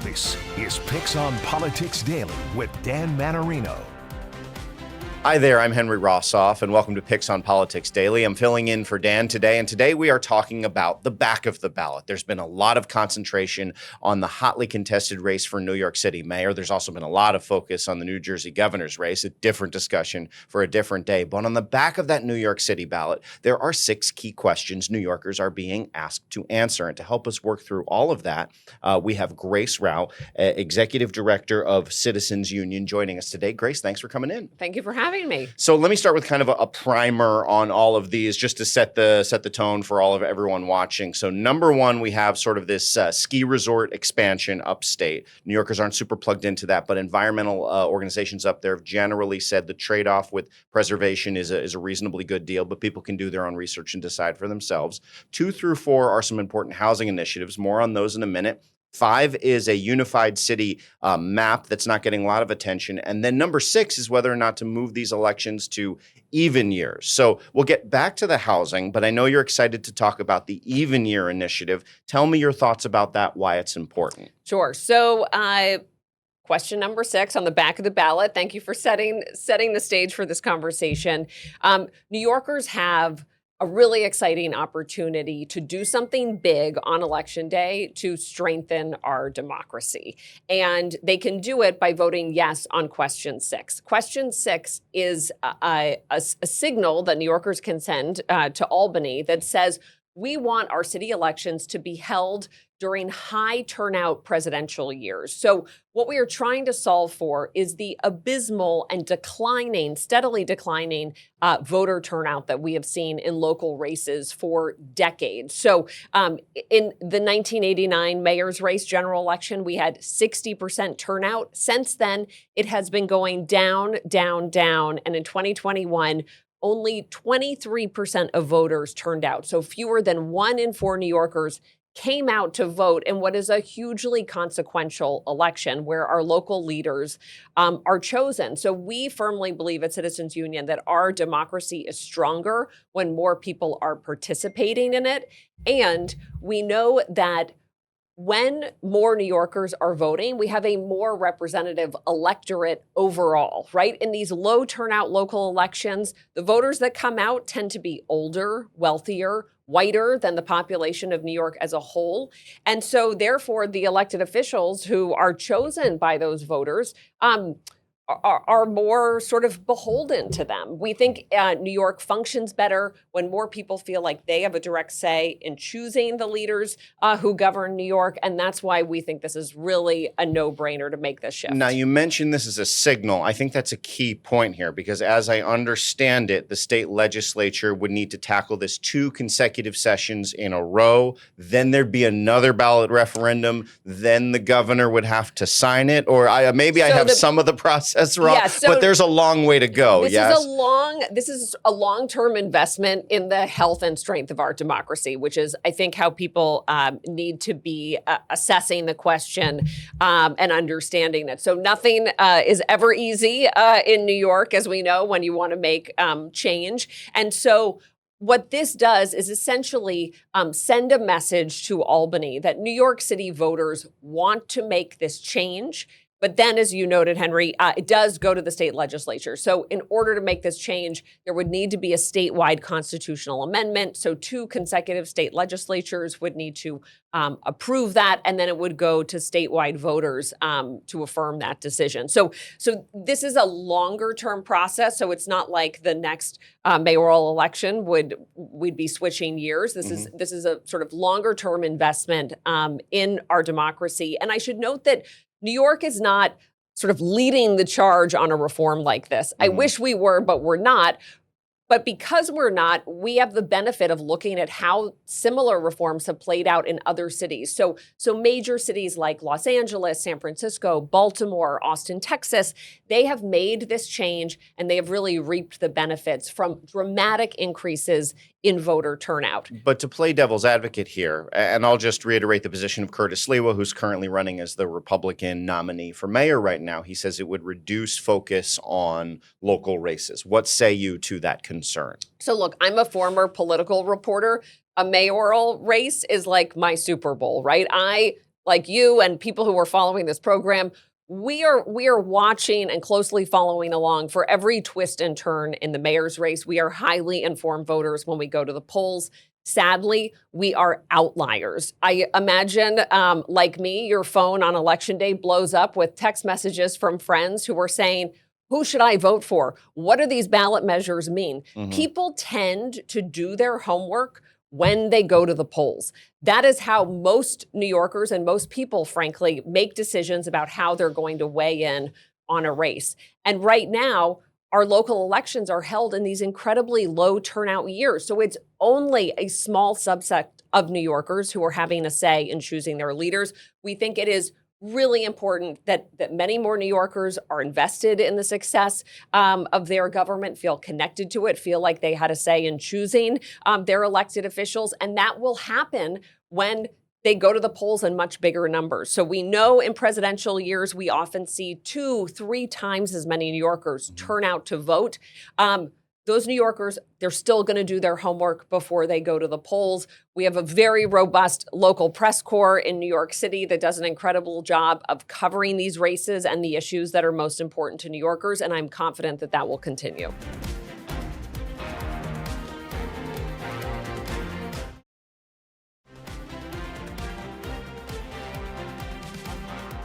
This is PIX on Politics Daily with Dan Mannarino. Hi there, I'm Henry Rosoff, and welcome to PIX on Politics Daily. I'm filling in for Dan today, and today we are talking about the back of the ballot. There's been a lot of concentration on the hotly contested race for New York City mayor. There's also been a lot of focus on the New Jersey governor's race, a different discussion for a different day. But on the back of that New York City ballot, there are 6 key questions New Yorkers are being asked to answer. And to help us work through all of that, we have Grace Rauh, Executive Director of Citizens Union, joining us today. Grace, thanks for coming in. Thank you for having me. So let me start with kind of a primer on all of these, just to set the tone for all of everyone watching. So number one, we have sort of this ski resort expansion upstate. New Yorkers aren't super plugged into that, but environmental organizations up there have generally said the trade-off with preservation is a reasonably good deal, but people can do their own research and decide for themselves. 2 through 4 are some important housing initiatives. More on those in a minute. 5 is a unified city map that's not getting a lot of attention. And then number 6 is whether or not to move these elections to even years. So we'll get back to the housing, but I know you're excited to talk about the even year initiative. Tell me your thoughts about that, why it's important. Sure. So question number 6 on the back of the ballot. Thank you for setting the stage for this conversation. New Yorkers have a really exciting opportunity to do something big on Election Day to strengthen our democracy. And they can do it by voting yes on question 6. Question 6 is a signal that New Yorkers can send to Albany that says, we want our city elections to be held during high turnout presidential years. So what we are trying to solve for is the abysmal and steadily declining voter turnout that we have seen in local races for decades. So in the 1989 mayor's race general election, we had 60% turnout. Since then, it has been going down, down, down. And in 2021, only 23% of voters turned out. So fewer than 1 in 4 New Yorkers came out to vote in what is a hugely consequential election where our local leaders are chosen. So we firmly believe at Citizens Union that our democracy is stronger when more people are participating in it. And we know that when more New Yorkers are voting, we have a more representative electorate overall, right? In these low turnout local elections, the voters that come out tend to be older, wealthier, whiter than the population of New York as a whole. And so therefore, the elected officials who are chosen by those voters are more sort of beholden to them. We think New York functions better when more people feel like they have a direct say in choosing the leaders who govern New York. And that's why we think this is really a no-brainer to make this shift. Now, you mentioned this as a signal. I think that's a key point here because as I understand it, the state legislature would need to tackle this 2 consecutive sessions in a row. Then there'd be another ballot referendum. Then the governor would have to sign it. Or I have some of the process wrong, yeah, but there's a long way to go. This is a long-term investment in the health and strength of our democracy, which is, I think, how people need to be assessing the question and understanding it. So nothing is ever easy in New York, as we know, when you want to make change. And so what this does is essentially send a message to Albany that New York City voters want to make this change. But then, as you noted, Henry, it does go to the state legislature. So in order to make this change, there would need to be a statewide constitutional amendment. So 2 consecutive state legislatures would need to approve that, and then it would go to statewide voters to affirm that decision. So this is a longer-term process. So it's not like the next mayoral election we'd be switching years. This is a sort of longer-term investment in our democracy. And I should note that New York is not sort of leading the charge on a reform like this. I wish we were, but we're not. But because we're not, we have the benefit of looking at how similar reforms have played out in other cities. So major cities like Los Angeles, San Francisco, Baltimore, Austin, Texas, they have made this change and they have really reaped the benefits from dramatic increases in voter turnout. But to play devil's advocate here, and I'll just reiterate the position of Curtis Lewa, who's currently running as the Republican nominee for mayor right now. He says it would reduce focus on local races. What say you to that concern? So look, I'm a former political reporter. A mayoral race is like my Super Bowl, right? I like you and people who are following this program, we are watching and closely following along for every twist and turn in the mayor's race. We are highly informed voters when we go to the polls. Sadly, we are outliers. I imagine, like me, your phone on election day blows up with text messages from friends who are saying, who should I vote for? What do these ballot measures mean? People tend to do their homework when they go to the polls. That is how most New Yorkers and most people, frankly, make decisions about how they're going to weigh in on a race. And right now, our local elections are held in these incredibly low turnout years. So it's only a small subset of New Yorkers who are having a say in choosing their leaders. We think it is really important that many more New Yorkers are invested in the success of their government, feel connected to it, feel like they had a say in choosing their elected officials. And that will happen when they go to the polls in much bigger numbers. So we know in presidential years, we often see 2-3 times as many New Yorkers turn out to vote. Those New Yorkers, they're still going to do their homework before they go to the polls. We have a very robust local press corps in New York City that does an incredible job of covering these races and the issues that are most important to New Yorkers, and I'm confident that that will continue.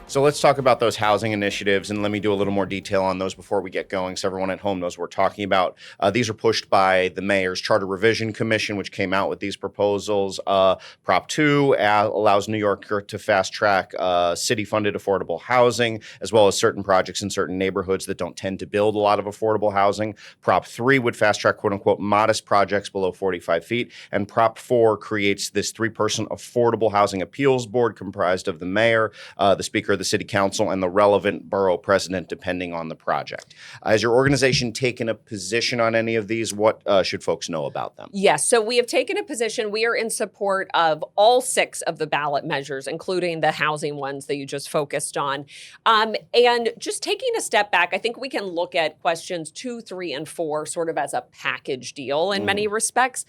So let's talk about those housing initiatives, and let me do a little more detail on those before we get going so everyone at home knows what we're talking about. These are pushed by the Mayor's Charter Revision Commission, which came out with these proposals. Prop 2 allows New York to fast-track city-funded affordable housing, as well as certain projects in certain neighborhoods that don't tend to build a lot of affordable housing. Prop 3 would fast-track, quote-unquote, modest projects below 45 feet. And Prop 4 creates this 3-person affordable housing appeals board comprised of the mayor, the speaker of the city council, and the relevant borough president, depending on the project. Has your organization taken a position on any of these? What should folks know about them? Yes, so we have taken a position. We are in support of all 6 of the ballot measures, including the housing ones that you just focused on. And just taking a step back, I think we can look at questions 2, 3, and 4 sort of as a package deal in many respects.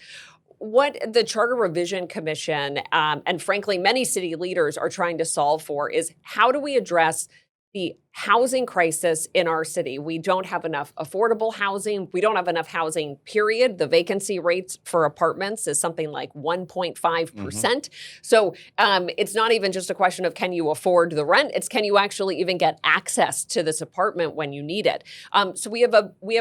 What the Charter Revision Commission and frankly, many city leaders are trying to solve for is how do we address the housing crisis in our city? We don't have enough affordable housing. We don't have enough housing, period. The vacancy rates for apartments is something like 1.5%. So it's not even just a question of can you afford the rent? It's can you actually even get access to this apartment when you need it? So we have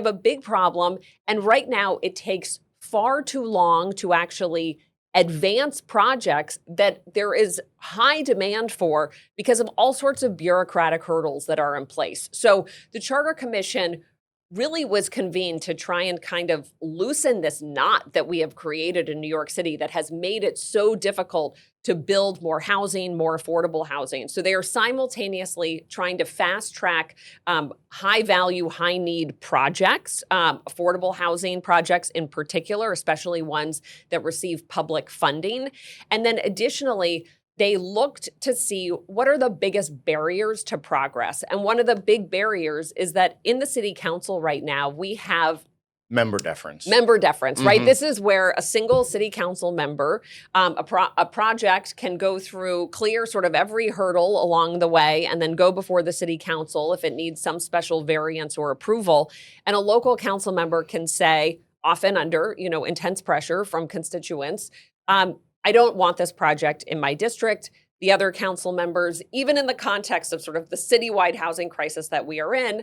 a big problem. And right now it takes far too long to actually advance projects that there is high demand for because of all sorts of bureaucratic hurdles that are in place. So the Charter Commission really was convened to try and kind of loosen this knot that we have created in New York City that has made it so difficult to build more housing, more affordable housing. So they are simultaneously trying to fast track high value, high need projects, affordable housing projects in particular, especially ones that receive public funding. And then additionally, they looked to see what are the biggest barriers to progress. And one of the big barriers is that in the city council right now, we have member deference. Right? This is where a single city council member, a project can go through, clear sort of every hurdle along the way, and then go before the city council if it needs some special variance or approval. And a local council member can say, often under, intense pressure from constituents, I don't want this project in my district. The other council members, even in the context of sort of the citywide housing crisis that we are in,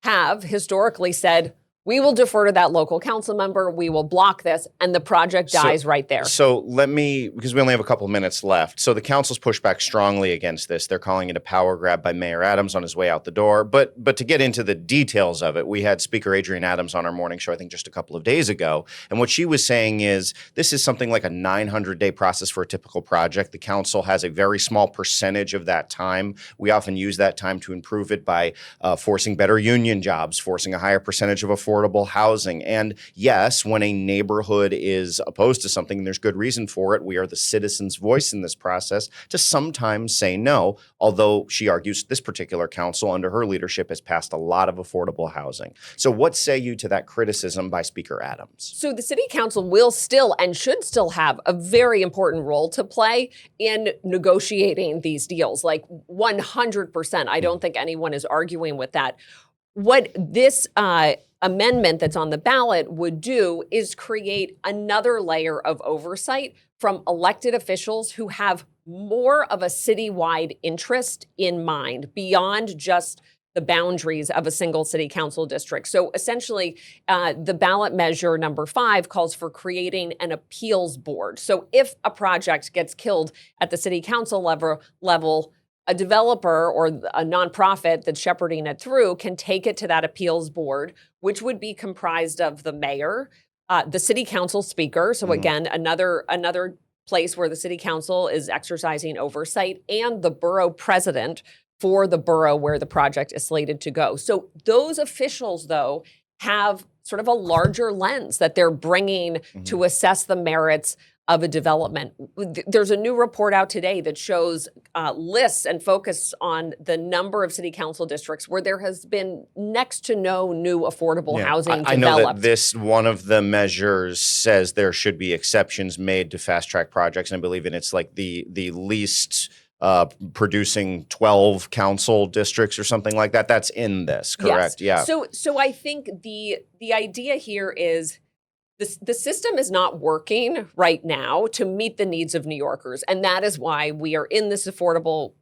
have historically said, we will defer to that local council member, we will block this, and the project dies right there. So let me, because we only have a couple minutes left. So the council's pushed back strongly against this. They're calling it a power grab by Mayor Adams on his way out the door. But to get into the details of it, we had Speaker Adrienne Adams on our morning show, I think just a couple of days ago. And what she was saying is this is something like a 900-day process for a typical project. The council has a very small percentage of that time. We often use that time to improve it by forcing better union jobs, forcing a higher percentage of affordable affordable housing. And yes, when a neighborhood is opposed to something, there's good reason for it. We are the citizens' voice in this process to sometimes say no, although she argues this particular council under her leadership has passed a lot of affordable housing. So what say you to that criticism by Speaker Adams? So the city council will still and should still have a very important role to play in negotiating these deals, like 100%. I don't think anyone is arguing with that. What this amendment that's on the ballot would do is create another layer of oversight from elected officials who have more of a citywide interest in mind beyond just the boundaries of a single city council district. So essentially, the ballot measure number 5 calls for creating an appeals board. So if a project gets killed at the city council level, a developer or a nonprofit that's shepherding it through can take it to that appeals board, which would be comprised of the mayor, the city council speaker. So again, another place where the city council is exercising oversight, and the borough president for the borough where the project is slated to go. So those officials, though, have sort of a larger lens that they're bringing to assess the merits of a development. There's a new report out today that shows lists and focus on the number of city council districts where there has been next to no new affordable housing developed. I know that one of the measures says there should be exceptions made to fast track projects, and I believe it's like the least producing 12 council districts or something like that. That's in this, correct? Yes. Yeah. So I think the idea here is the system is not working right now to meet the needs of New Yorkers. And that is why we are in this affordable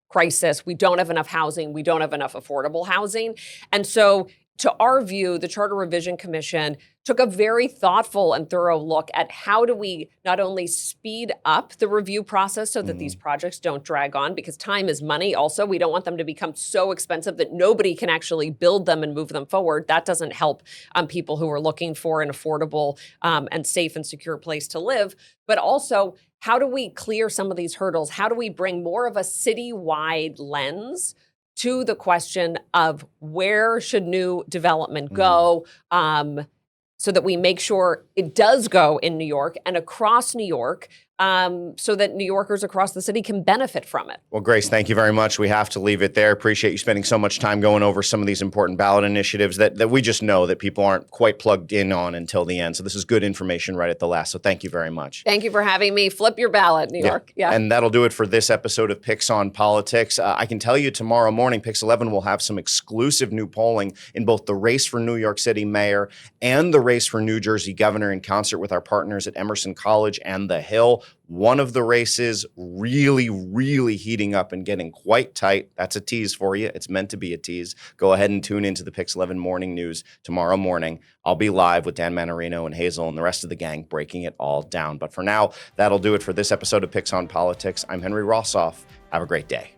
crisis. We don't have enough housing. We don't have enough affordable housing. And so to our view, the Charter Revision Commission took a very thoughtful and thorough look at how do we not only speed up the review process so that these projects don't drag on, because time is money also. We don't want them to become so expensive that nobody can actually build them and move them forward. That doesn't help people who are looking for an affordable and safe and secure place to live. But also, how do we clear some of these hurdles? How do we bring more of a citywide lens to the question of where should new development go, so that we make sure it does go in New York and across New York, so that New Yorkers across the city can benefit from it. Well, Grace, thank you very much. We have to leave it there. Appreciate you spending so much time going over some of these important ballot initiatives that we just know that people aren't quite plugged in on until the end. So this is good information right at the last. So thank you very much. Thank you for having me. Flip your ballot, New York. Yeah. And that'll do it for this episode of PIX on Politics. I can tell you tomorrow morning, PIX 11 will have some exclusive new polling in both the race for New York City mayor and the race for New Jersey governor, in concert with our partners at Emerson College and The Hill. One of the races really, really heating up and getting quite tight. That's a tease for you. It's meant to be a tease. Go ahead and tune into the PIX 11 morning news tomorrow morning. I'll be live with Dan Mannarino and Hazel and the rest of the gang breaking it all down. But for now, that'll do it for this episode of PIX on Politics. I'm Henry Rosoff. Have a great day.